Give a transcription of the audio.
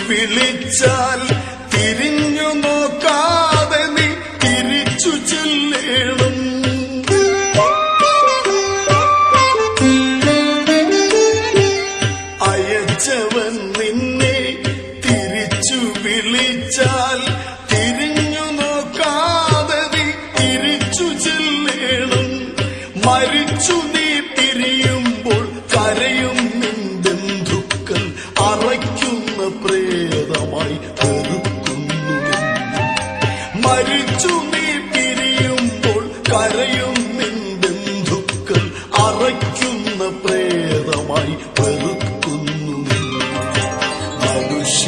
വിളിച്ചാൽ തിരിഞ്ഞു നോക്കാതെ നീ തിരിച്ചു ചെല്ലണം. അയച്ചവൻ നിന്നെ തിരിച്ചു വിളിച്ചാൽ തിരിഞ്ഞു നോക്കാതെ നീ തിരിച്ചു ചെല്ലണം. മരിച്ചു നീ തിരിയുമ്പോൾ കരയും നിൻ ബന്ധുക്കൾ അറയ്ക്കുന്ന പ്രേതമായി വെറുക്കുന്നു. മരിച്ചു നീ